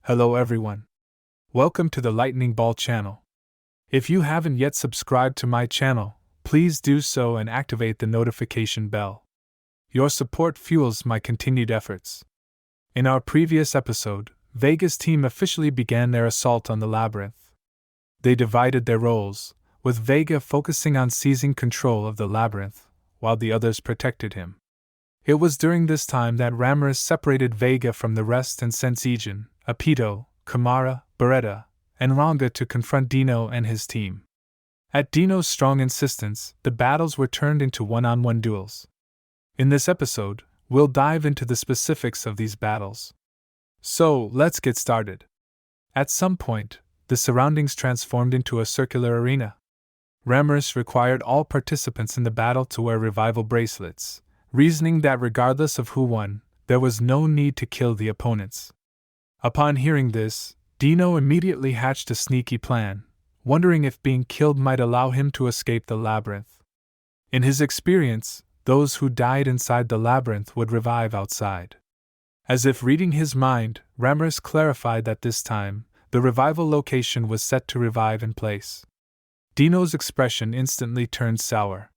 Hello everyone. Welcome to the Lightning Ball channel. If you haven't yet subscribed to my channel, please do so and activate the notification bell. Your support fuels my continued efforts. In our previous episode, Vega's team officially began their assault on the Labyrinth. They divided their roles, with Vega focusing on seizing control of the Labyrinth, while the others protected him. It was during this time that Ramiris separated Vega from the rest and sent Ijin, Apito, Kumara, Beretta, and Ranga to confront Dino and his team. At Dino's strong insistence, the battles were turned into one-on-one duels. In this episode, we'll dive into the specifics of these battles. So, let's get started. At some point, the surroundings transformed into a circular arena. Ramiris required all participants in the battle to wear revival bracelets, reasoning that regardless of who won, there was no need to kill the opponents. Upon hearing this, Dino immediately hatched a sneaky plan, wondering if being killed might allow him to escape the Labyrinth. In his experience, those who died inside the Labyrinth would revive outside. As if reading his mind, Ramiris clarified that this time, the revival location was set to revive in place. Dino's expression instantly turned sour.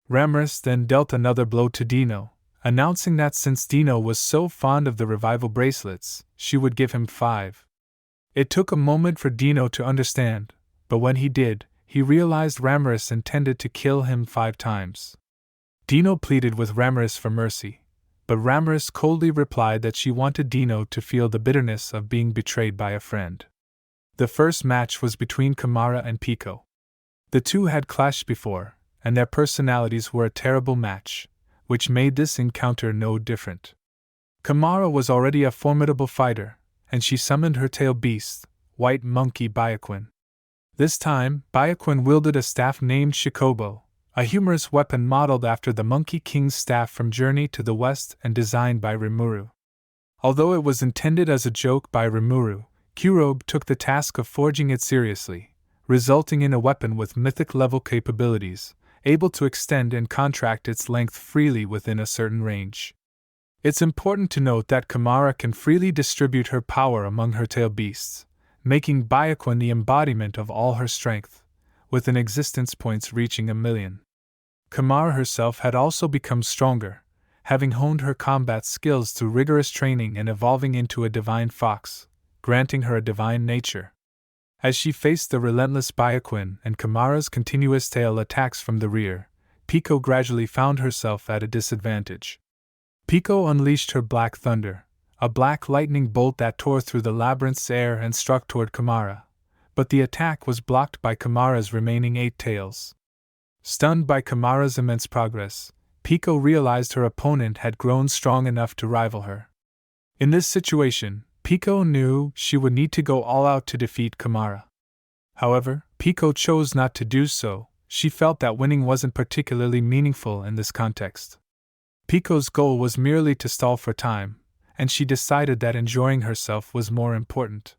Ramiris then dealt another blow to Dino, announcing that since Dino was so fond of the revival bracelets, she would give him 5. It took a moment for Dino to understand, but when he did, he realized Ramiris intended to kill him 5 times. Dino pleaded with Ramiris for mercy, but Ramiris coldly replied that she wanted Dino to feel the bitterness of being betrayed by a friend. The first match was between Kumara and Pico. The two had clashed before, and their personalities were a terrible match, which made this encounter no different. Kumara was already a formidable fighter, and she summoned her tail beast, White Monkey Byakuin. This time, Byakuin wielded a staff named Shikobo, a humorous weapon modeled after the Monkey King's staff from Journey to the West and designed by Rimuru. Although it was intended as a joke by Rimuru, Kurobe took the task of forging it seriously, resulting in a weapon with mythic-level capabilities, able to extend and contract its length freely within a certain range. It's important to note that Kumara can freely distribute her power among her tail beasts, making Byakuin the embodiment of all her strength, with an existence points reaching 1,000,000. Kumara herself had also become stronger, having honed her combat skills through rigorous training and evolving into a divine fox, granting her a divine nature. As she faced the relentless Byakuin and Kumara's continuous tail attacks from the rear, Pico gradually found herself at a disadvantage. Pico unleashed her Black Thunder, a black lightning bolt that tore through the labyrinth's air and struck toward Kumara, but the attack was blocked by Kumara's remaining 8 tails. Stunned by Kumara's immense progress, Pico realized her opponent had grown strong enough to rival her. In this situation, Pico knew she would need to go all out to defeat Kumara. However, Pico chose not to do so. She felt that winning wasn't particularly meaningful in this context. Pico's goal was merely to stall for time, and she decided that enjoying herself was more important.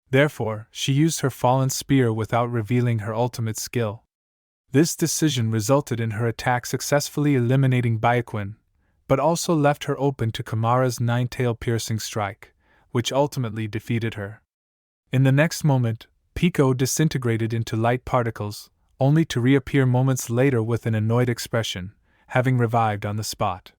Therefore, she used her fallen spear without revealing her ultimate skill. This decision resulted in her attack successfully eliminating Byakuin, but also left her open to Kumara's 9-tail piercing strike, which ultimately defeated her. In the next moment, Pico disintegrated into light particles, only to reappear moments later with an annoyed expression, having revived on the spot.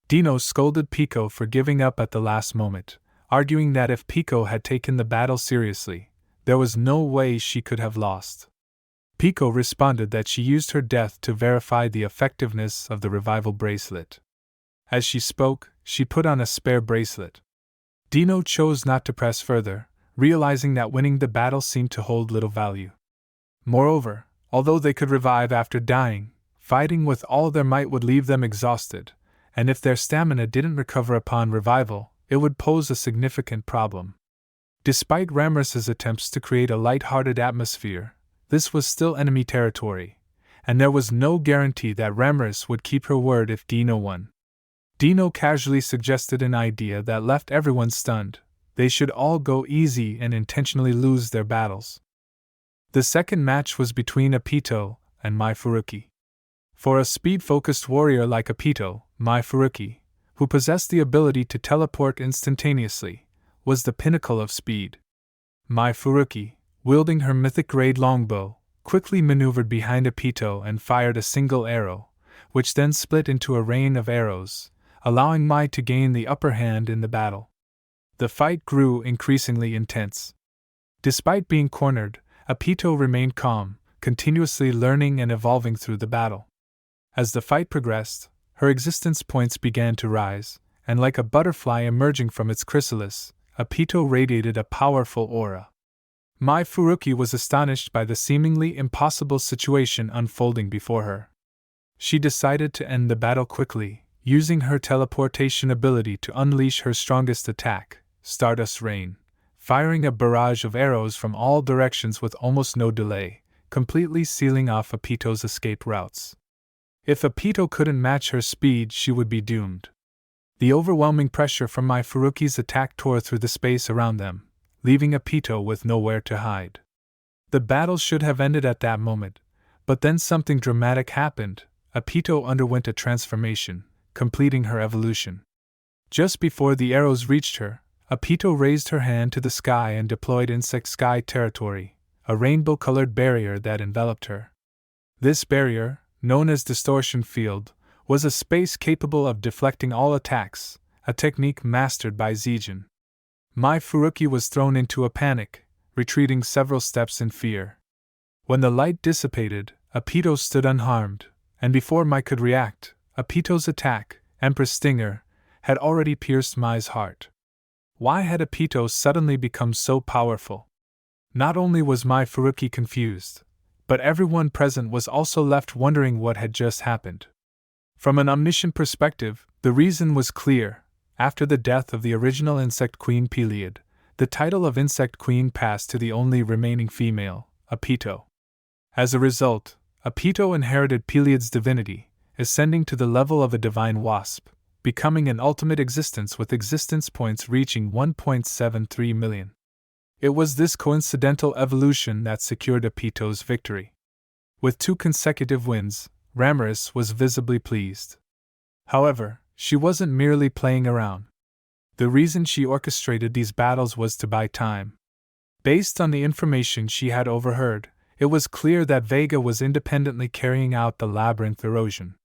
Dino scolded Pico for giving up at the last moment, arguing that if Pico had taken the battle seriously, there was no way she could have lost. Pico responded that she used her death to verify the effectiveness of the revival bracelet. As she spoke, she put on a spare bracelet. Dino chose not to press further, realizing that winning the battle seemed to hold little value. Moreover, although they could revive after dying, fighting with all their might would leave them exhausted, and if their stamina didn't recover upon revival, it would pose a significant problem. Despite Ramiris's attempts to create a light-hearted atmosphere, this was still enemy territory, and there was no guarantee that Ramiris would keep her word if Dino won. Dino casually suggested an idea that left everyone stunned. They should all go easy and intentionally lose their battles. The second match was between Apito and Mai Furuki. For a speed-focused warrior like Apito, Mai Furuki, who possessed the ability to teleport instantaneously, was the pinnacle of speed. Mai Furuki, wielding her mythic-grade longbow, quickly maneuvered behind Apito and fired a single arrow, which then split into a rain of arrows, allowing Mai to gain the upper hand in the battle. The fight grew increasingly intense. Despite being cornered, Apito remained calm, continuously learning and evolving through the battle. As the fight progressed, her existence points began to rise, and like a butterfly emerging from its chrysalis, Apito radiated a powerful aura. Mai Furuki was astonished by the seemingly impossible situation unfolding before her. She decided to end the battle quickly, using her teleportation ability to unleash her strongest attack, Stardust Rain, firing a barrage of arrows from all directions with almost no delay, completely sealing off Apito's escape routes. If Apito couldn't match her speed, she would be doomed. The overwhelming pressure from Mai Furuki's attack tore through the space around them, leaving Apito with nowhere to hide. The battle should have ended at that moment, but then something dramatic happened. Apito underwent a transformation, completing her evolution. Just before the arrows reached her, Apito raised her hand to the sky and deployed Insect Sky Territory, a rainbow-colored barrier that enveloped her. This barrier, known as Distortion Field, was a space capable of deflecting all attacks, a technique mastered by Zijin. Mai Furuki was thrown into a panic, retreating several steps in fear. When the light dissipated, Apito stood unharmed, and before Mai could react, Apito's attack, Empress Stinger, had already pierced Mai's heart. Why had Apito suddenly become so powerful? Not only was Mai Furuki confused, but everyone present was also left wondering what had just happened. From an omniscient perspective, the reason was clear. After the death of the original Insect Queen Peliod, the title of Insect Queen passed to the only remaining female, Apito. As a result, Apito inherited Peliod's divinity, ascending to the level of a divine wasp, becoming an ultimate existence with existence points reaching 1.73 million. It was this coincidental evolution that secured Apito's victory. With 2 consecutive wins, Ramiris was visibly pleased. However, she wasn't merely playing around. The reason she orchestrated these battles was to buy time. Based on the information she had overheard, it was clear that Vega was independently carrying out the Labyrinth erosion.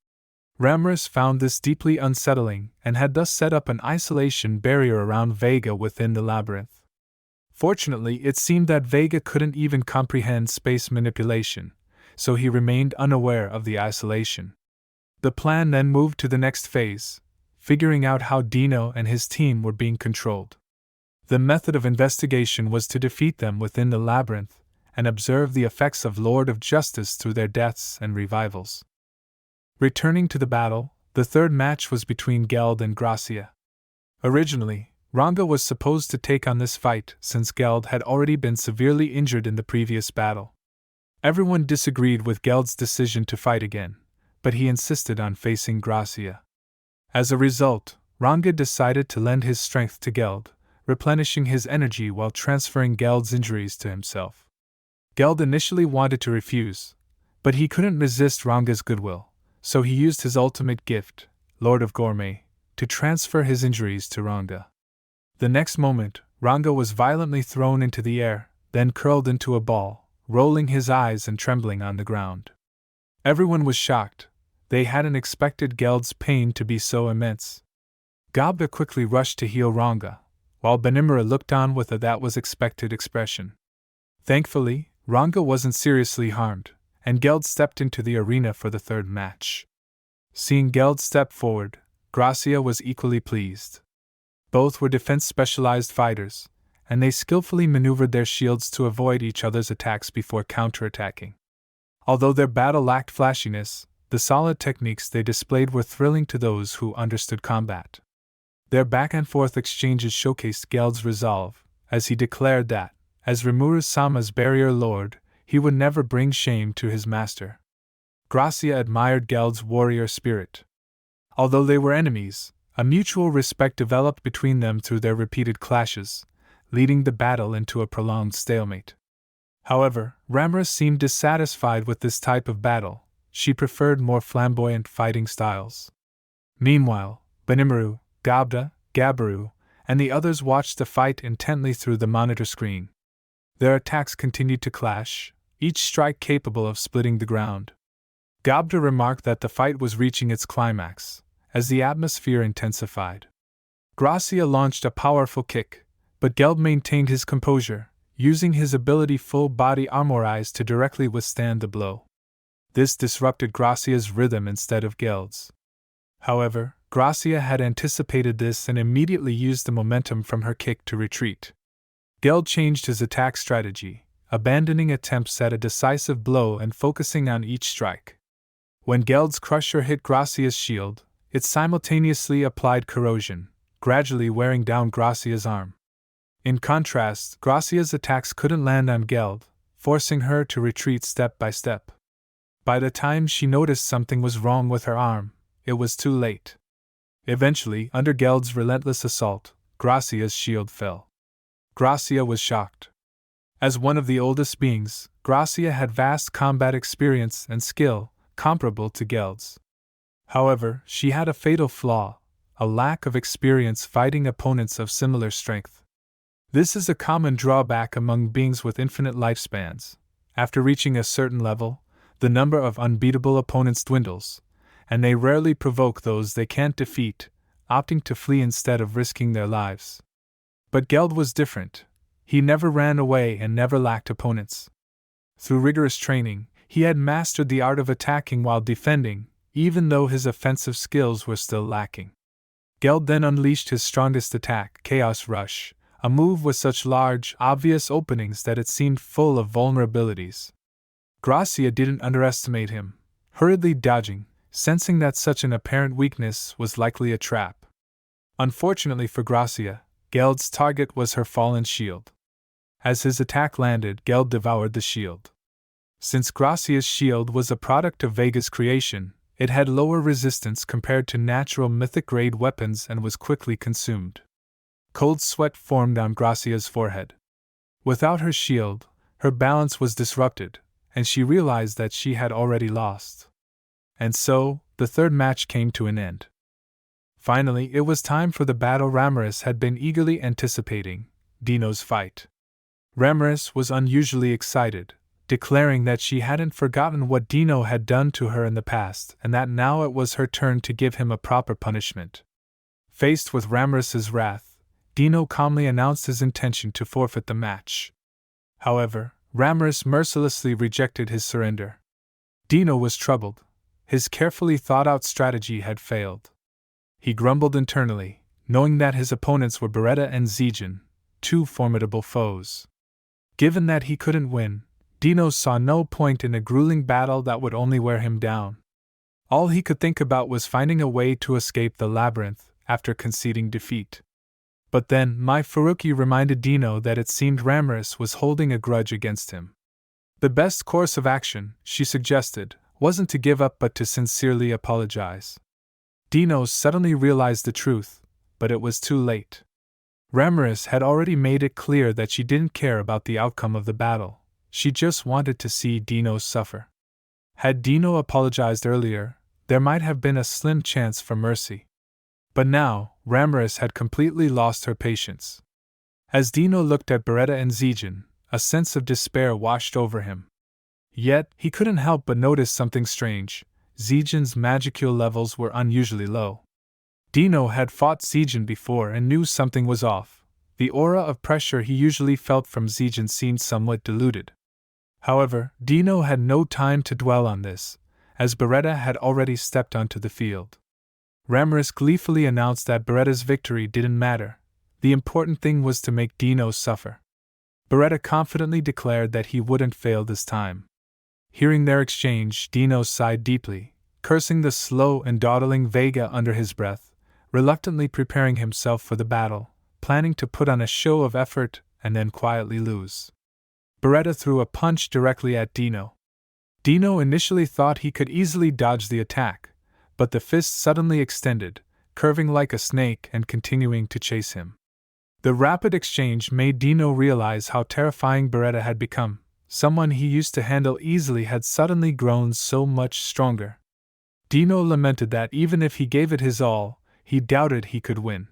Ramiris found this deeply unsettling and had thus set up an isolation barrier around Vega within the Labyrinth. Fortunately, it seemed that Vega couldn't even comprehend space manipulation, so he remained unaware of the isolation. The plan then moved to the next phase, figuring out how Dino and his team were being controlled. The method of investigation was to defeat them within the Labyrinth and observe the effects of Lord of Justice through their deaths and revivals. Returning to the battle, the third match was between Geld and Gracia. Originally, Ranga was supposed to take on this fight since Geld had already been severely injured in the previous battle. Everyone disagreed with Geld's decision to fight again, but he insisted on facing Gracia. As a result, Ranga decided to lend his strength to Geld, replenishing his energy while transferring Geld's injuries to himself. Geld initially wanted to refuse, but he couldn't resist Ranga's goodwill, so he used his ultimate gift, Lord of Gourmet, to transfer his injuries to Ranga. The next moment, Ranga was violently thrown into the air, then curled into a ball, rolling his eyes and trembling on the ground. Everyone was shocked. They hadn't expected Geld's pain to be so immense. Gabda quickly rushed to heal Ranga, while Benimura looked on with a that-was-expected expression. Thankfully, Ranga wasn't seriously harmed, and Geld stepped into the arena for the third match. Seeing Geld step forward, Gracia was equally pleased. Both were defense-specialized fighters, and they skillfully maneuvered their shields to avoid each other's attacks before counterattacking. Although their battle lacked flashiness, the solid techniques they displayed were thrilling to those who understood combat. Their back-and-forth exchanges showcased Geld's resolve, as he declared that, as Rimuru-sama's barrier lord, he would never bring shame to his master. Gracia admired Geld's warrior spirit. Although they were enemies, a mutual respect developed between them through their repeated clashes, leading the battle into a prolonged stalemate. However, Ramiris seemed dissatisfied with this type of battle. She preferred more flamboyant fighting styles. Meanwhile, Benimaru, Gabda, Gabaru, and the others watched the fight intently through the monitor screen. Their attacks continued to clash, each strike capable of splitting the ground. Gabda remarked that the fight was reaching its climax, as the atmosphere intensified. Gracia launched a powerful kick, but Geld maintained his composure, using his ability full-body armorize to directly withstand the blow. This disrupted Gracia's rhythm instead of Geld's. However, Gracia had anticipated this and immediately used the momentum from her kick to retreat. Geld changed his attack strategy, abandoning attempts at a decisive blow and focusing on each strike. When Geld's crusher hit Gracia's shield, it simultaneously applied corrosion, gradually wearing down Gracia's arm. In contrast, Gracia's attacks couldn't land on Geld, forcing her to retreat step by step. By the time she noticed something was wrong with her arm, it was too late. Eventually, under Geld's relentless assault, Gracia's shield fell. Gracia was shocked. As one of the oldest beings, Gracia had vast combat experience and skill, comparable to Geld's. However, she had a fatal flaw: a lack of experience fighting opponents of similar strength. This is a common drawback among beings with infinite lifespans. After reaching a certain level, the number of unbeatable opponents dwindles, and they rarely provoke those they can't defeat, opting to flee instead of risking their lives. But Geld was different. He never ran away and never lacked opponents. Through rigorous training, he had mastered the art of attacking while defending, even though his offensive skills were still lacking. Geld then unleashed his strongest attack, Chaos Rush, a move with such large, obvious openings that it seemed full of vulnerabilities. Gracia didn't underestimate him, hurriedly dodging, sensing that such an apparent weakness was likely a trap. Unfortunately for Gracia, Geld's target was her fallen shield. As his attack landed, Geld devoured the shield. Since Gracia's shield was a product of Vega's creation, it had lower resistance compared to natural mythic-grade weapons and was quickly consumed. Cold sweat formed on Gracia's forehead. Without her shield, her balance was disrupted, and she realized that she had already lost. And so, the third match came to an end. Finally, it was time for the battle Ramiris had been eagerly anticipating, Dino's fight. Ramiris was unusually excited, declaring that she hadn't forgotten what Dino had done to her in the past and that now it was her turn to give him a proper punishment. Faced with Ramiris's wrath, Dino calmly announced his intention to forfeit the match. However, Ramiris mercilessly rejected his surrender. Dino was troubled. His carefully thought-out strategy had failed. He grumbled internally, knowing that his opponents were Beretta and Zijin, two formidable foes. Given that he couldn't win, Dino saw no point in a grueling battle that would only wear him down. All he could think about was finding a way to escape the labyrinth after conceding defeat. But then Mai Furuki reminded Dino that it seemed Ramiris was holding a grudge against him. The best course of action, she suggested, wasn't to give up but to sincerely apologize. Dino suddenly realized the truth, but it was too late. Ramiris had already made it clear that she didn't care about the outcome of the battle. She just wanted to see Dino suffer. Had Dino apologized earlier, there might have been a slim chance for mercy. But now, Ramiris had completely lost her patience. As Dino looked at Beretta and Zijin, a sense of despair washed over him. Yet, he couldn't help but notice something strange. Zijin's magicule levels were unusually low. Dino had fought Zijin before and knew something was off. The aura of pressure he usually felt from Zijin seemed somewhat diluted. However, Dino had no time to dwell on this, as Beretta had already stepped onto the field. Ramiris gleefully announced that Beretta's victory didn't matter. The important thing was to make Dino suffer. Beretta confidently declared that he wouldn't fail this time. Hearing their exchange, Dino sighed deeply, cursing the slow and dawdling Vega under his breath, reluctantly preparing himself for the battle, planning to put on a show of effort and then quietly lose. Beretta threw a punch directly at Dino. Dino initially thought he could easily dodge the attack, but the fist suddenly extended, curving like a snake and continuing to chase him. The rapid exchange made Dino realize how terrifying Beretta had become. Someone he used to handle easily had suddenly grown so much stronger. Dino lamented that even if he gave it his all, he doubted he could win.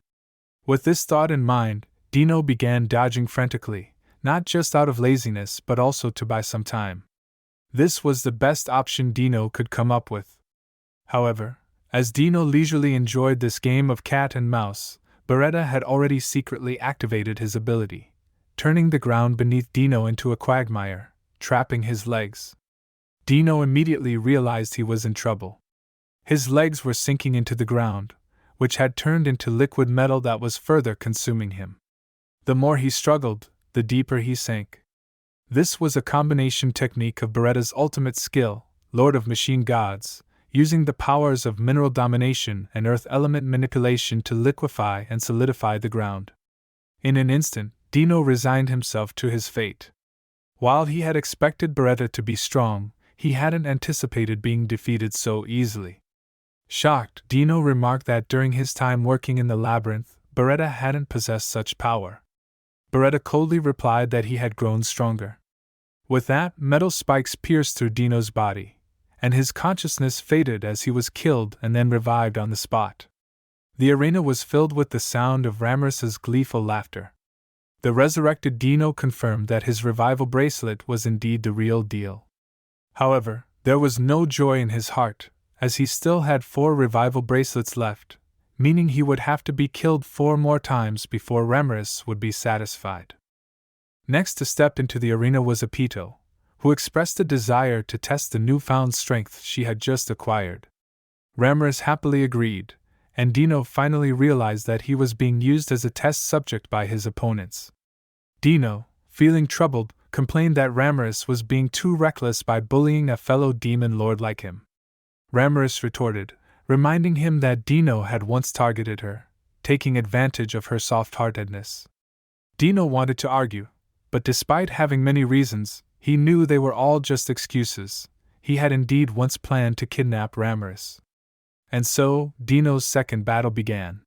With this thought in mind, Dino began dodging frantically, not just out of laziness but also to buy some time. This was the best option Dino could come up with. However, as Dino leisurely enjoyed this game of cat and mouse, Beretta had already secretly activated his ability, turning the ground beneath Dino into a quagmire, trapping his legs. Dino immediately realized he was in trouble. His legs were sinking into the ground, which had turned into liquid metal that was further consuming him. The more he struggled, the deeper he sank. This was a combination technique of Beretta's ultimate skill, Lord of Machine Gods, using the powers of mineral domination and earth element manipulation to liquefy and solidify the ground. In an instant, Dino resigned himself to his fate. While he had expected Beretta to be strong, he hadn't anticipated being defeated so easily. Shocked, Dino remarked that during his time working in the Labyrinth, Beretta hadn't possessed such power. Beretta coldly replied that he had grown stronger. With that, metal spikes pierced through Dino's body, and his consciousness faded as he was killed and then revived on the spot. The arena was filled with the sound of Ramiris's gleeful laughter. The resurrected Dino confirmed that his revival bracelet was indeed the real deal. However, there was no joy in his heart, as he still had 4 revival bracelets left, meaning he would have to be killed 4 more times before Ramiris would be satisfied. Next to step into the arena was Apito, who expressed a desire to test the newfound strength she had just acquired. Ramiris happily agreed, and Dino finally realized that he was being used as a test subject by his opponents. Dino, feeling troubled, complained that Ramiris was being too reckless by bullying a fellow demon lord like him. Ramiris retorted, reminding him that Dino had once targeted her, taking advantage of her soft-heartedness. Dino wanted to argue, but despite having many reasons, he knew they were all just excuses. He had indeed once planned to kidnap Ramiris. And so, Dino's second battle began.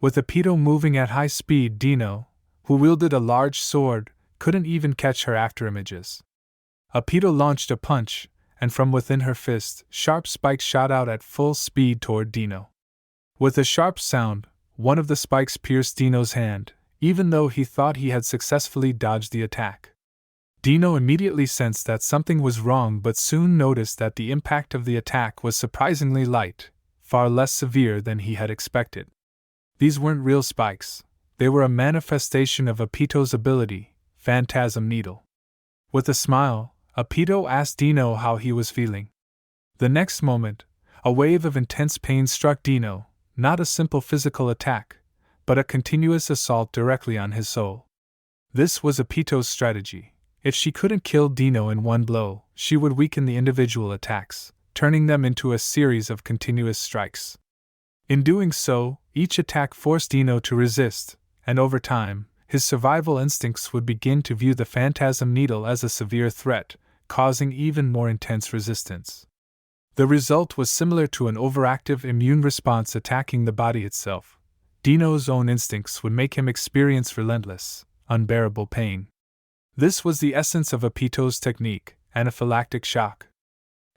With Apito moving at high speed, Dino, who wielded a large sword, couldn't even catch her afterimages. Apito launched a punch, and from within her fist, sharp spikes shot out at full speed toward Dino. With a sharp sound, one of the spikes pierced Dino's hand, even though he thought he had successfully dodged the attack. Dino immediately sensed that something was wrong but soon noticed that the impact of the attack was surprisingly light, far less severe than he had expected. These weren't real spikes, they were a manifestation of Apito's ability, Phantasm Needle. With a smile, Apito asked Dino how he was feeling. The next moment, a wave of intense pain struck Dino, not a simple physical attack, but a continuous assault directly on his soul. This was Apito's strategy. If she couldn't kill Dino in one blow, she would weaken the individual attacks, turning them into a series of continuous strikes. In doing so, each attack forced Dino to resist, and over time, his survival instincts would begin to view the Phantasm Needle as a severe threat, causing even more intense resistance. The result was similar to an overactive immune response attacking the body itself. Dino's own instincts would make him experience relentless, unbearable pain. This was the essence of Apito's technique, anaphylactic shock.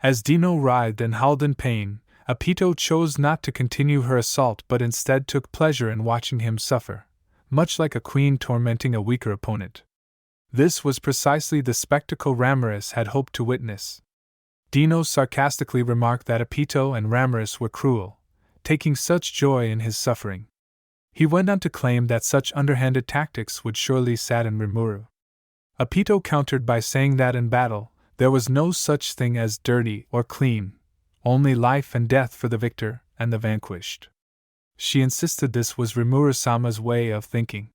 As Dino writhed and howled in pain, Apito chose not to continue her assault but instead took pleasure in watching him suffer, much like a queen tormenting a weaker opponent. This was precisely the spectacle Ramiris had hoped to witness. Dino sarcastically remarked that Apito and Ramiris were cruel, taking such joy in his suffering. He went on to claim that such underhanded tactics would surely sadden Rimuru. Apito countered by saying that in battle, there was no such thing as dirty or clean, only life and death for the victor and the vanquished. She insisted this was Rimuru-sama's way of thinking.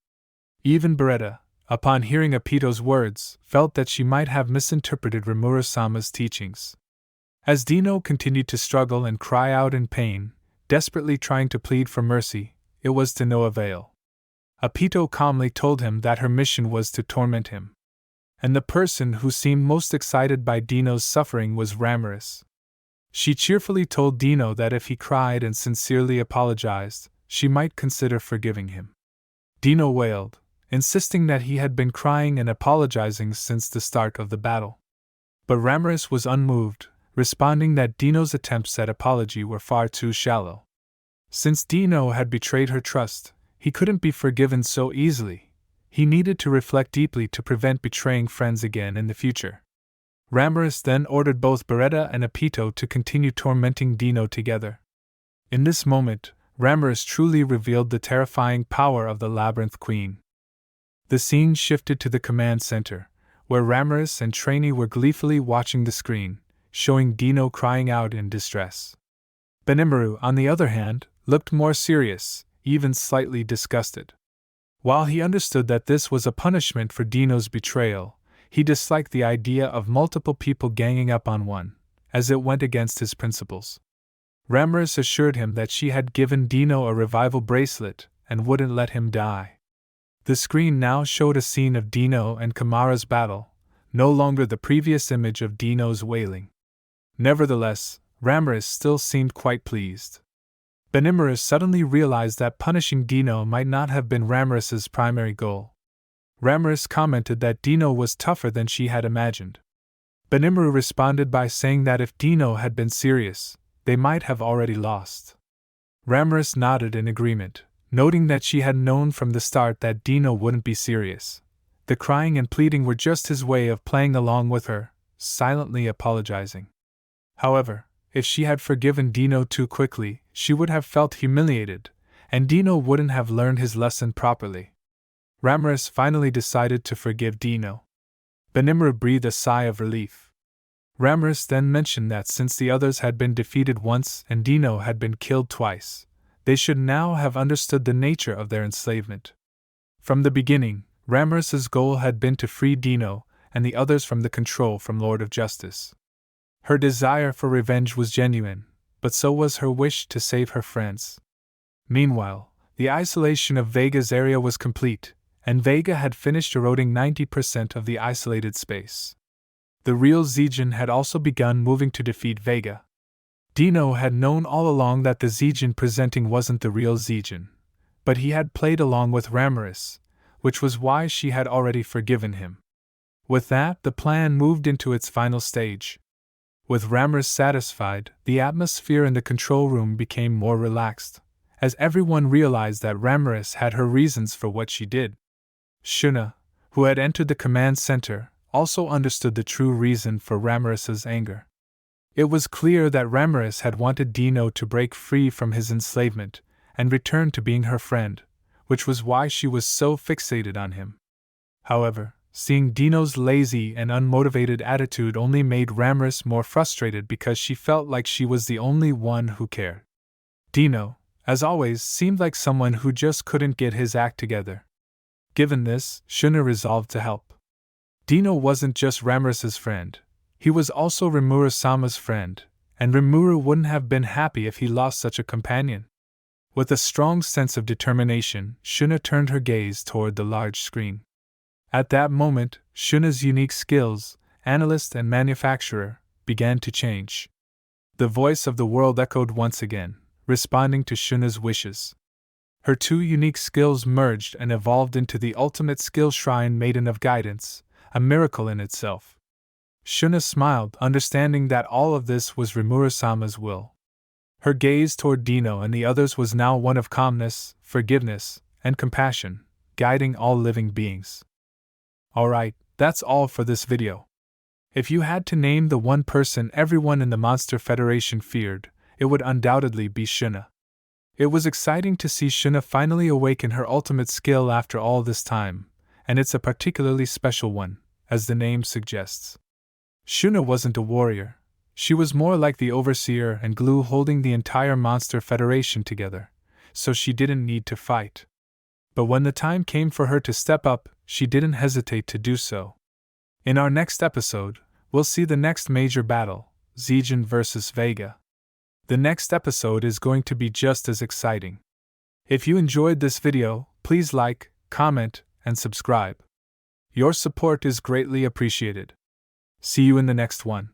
Even Beretta, upon hearing Apito's words, felt that she might have misinterpreted Rimuru-sama's teachings. As Dino continued to struggle and cry out in pain, desperately trying to plead for mercy, it was to no avail. Apito calmly told him that her mission was to torment him. And the person who seemed most excited by Dino's suffering was Ramiris. She cheerfully told Dino that if he cried and sincerely apologized, she might consider forgiving him. Dino wailed, insisting that he had been crying and apologizing since the start of the battle. But Ramiris was unmoved, responding that Dino's attempts at apology were far too shallow. Since Dino had betrayed her trust, he couldn't be forgiven so easily. He needed to reflect deeply to prevent betraying friends again in the future. Ramiris then ordered both Beretta and Apito to continue tormenting Dino together. In this moment, Ramiris truly revealed the terrifying power of the Labyrinth Queen. The scene shifted to the command center, where Ramiris and Trainee were gleefully watching the screen, showing Dino crying out in distress. Benimaru, on the other hand, looked more serious, even slightly disgusted. While he understood that this was a punishment for Dino's betrayal, he disliked the idea of multiple people ganging up on one, as it went against his principles. Ramiris assured him that she had given Dino a revival bracelet and wouldn't let him die. The screen now showed a scene of Dino and Kumara's battle, no longer the previous image of Dino's wailing. Nevertheless, Ramiris still seemed quite pleased. Benimaru suddenly realized that punishing Dino might not have been Ramiris's primary goal. Ramiris commented that Dino was tougher than she had imagined. Benimaru responded by saying that if Dino had been serious, they might have already lost. Ramiris nodded in agreement, noting that she had known from the start that Dino wouldn't be serious. The crying and pleading were just his way of playing along with her, silently apologizing. However, if she had forgiven Dino too quickly, she would have felt humiliated, and Dino wouldn't have learned his lesson properly. Ramiris finally decided to forgive Dino. Benimaru breathed a sigh of relief. Ramiris then mentioned that since the others had been defeated once and Dino had been killed twice, they should now have understood the nature of their enslavement. From the beginning, Ramiris's goal had been to free Dino and the others from the control from Lord of Justice. Her desire for revenge was genuine, but so was her wish to save her friends. Meanwhile, the isolation of Vega's area was complete, and Vega had finished eroding 90% of the isolated space. The real Zijin had also begun moving to defeat Vega. Dino had known all along that the Zijin presenting wasn't the real Zijin, but he had played along with Ramiris, which was why she had already forgiven him. With that, the plan moved into its final stage. With Ramiris satisfied, the atmosphere in the control room became more relaxed, as everyone realized that Ramiris had her reasons for what she did. Shuna, who had entered the command center, also understood the true reason for Ramiris's anger. It was clear that Ramiris had wanted Dino to break free from his enslavement and return to being her friend, which was why she was so fixated on him. However, seeing Dino's lazy and unmotivated attitude only made Ramiris more frustrated because she felt like she was the only one who cared. Dino, as always, seemed like someone who just couldn't get his act together. Given this, Shuna resolved to help. Dino wasn't just Ramiris's friend, he was also Rimuru-sama's friend, and Rimuru wouldn't have been happy if he lost such a companion. With a strong sense of determination, Shuna turned her gaze toward the large screen. At that moment, Shuna's unique skills, analyst and manufacturer, began to change. The voice of the world echoed once again, responding to Shuna's wishes. Her two unique skills merged and evolved into the ultimate skill shrine Maiden of Guidance, a miracle in itself. Shuna smiled, understanding that all of this was Rimuru-sama's will. Her gaze toward Dino and the others was now one of calmness, forgiveness, and compassion, guiding all living beings. Alright, that's all for this video. If you had to name the one person everyone in the Monster Federation feared, it would undoubtedly be Shuna. It was exciting to see Shuna finally awaken her ultimate skill after all this time, and it's a particularly special one, as the name suggests. Shuna wasn't a warrior, she was more like the overseer and glue holding the entire Monster Federation together, so she didn't need to fight. But when the time came for her to step up, she didn't hesitate to do so. In our next episode, we'll see the next major battle, Zijin vs. Vega. The next episode is going to be just as exciting. If you enjoyed this video, please like, comment, and subscribe. Your support is greatly appreciated. See you in the next one.